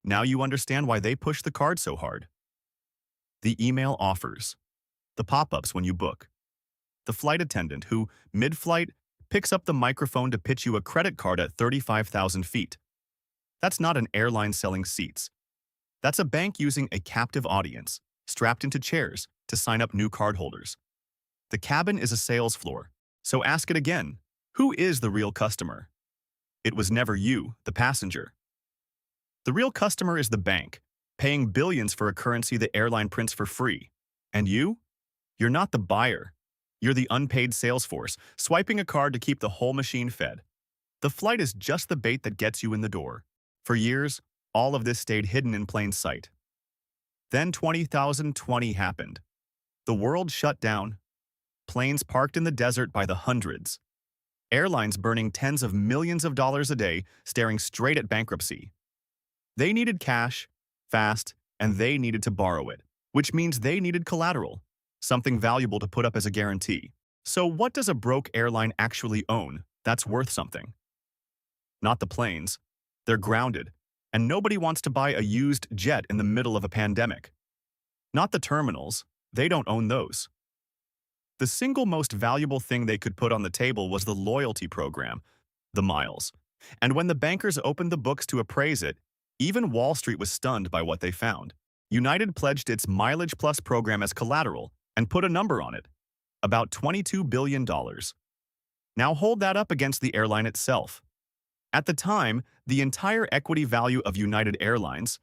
Now you understand why they push the card so hard. The email offers, the pop-ups when you book, the flight attendant who, mid-flight, picks up the microphone to pitch you a credit card at 35,000 feet. That's not an airline selling seats. That's a bank using a captive audience, strapped into chairs, to sign up new cardholders. The cabin is a sales floor, so ask it again. Who is the real customer? It was never you, the passenger. The real customer is the bank, paying billions for a currency the airline prints for free. And you? You're not the buyer. You're the unpaid sales force, swiping a card to keep the whole machine fed. The flight is just the bait that gets you in the door. For years, all of this stayed hidden in plain sight. Then 2020 happened. The world shut down. Planes parked in the desert by the hundreds. Airlines burning tens of millions of dollars a day, staring straight at bankruptcy. They needed cash, fast, and they needed to borrow it, which means they needed collateral, something valuable to put up as a guarantee. So what does a broke airline actually own that's worth something? Not the planes. They're grounded, and nobody wants to buy a used jet in the middle of a pandemic. Not the terminals. They don't own those. The single most valuable thing they could put on the table was the loyalty program, the miles. And when the bankers opened the books to appraise it, even Wall Street was stunned by what they found. United pledged its Mileage Plus program as collateral and put a number on it, about $22 billion. Now hold that up against the airline itself. At the time, the entire equity value of United Airlines,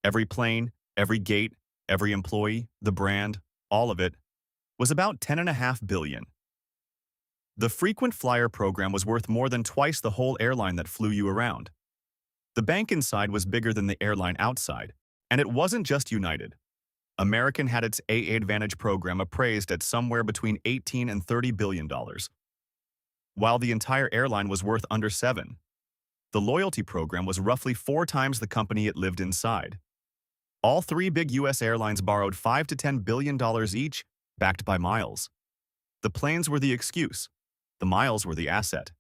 every plane, every gate, every employee, the brand, all of it, was about $10.5 billion. The frequent flyer program was worth more than twice the whole airline that flew you around. The bank inside was bigger than the airline outside, and it wasn't just United. American had its AA Advantage program appraised at somewhere between $18 and $30 billion, while the entire airline was worth under $7. The loyalty program was roughly 4 times the company it lived inside. All 3 big U.S. airlines borrowed $5 to $10 billion each, backed by miles. The planes were the excuse. The miles were the asset.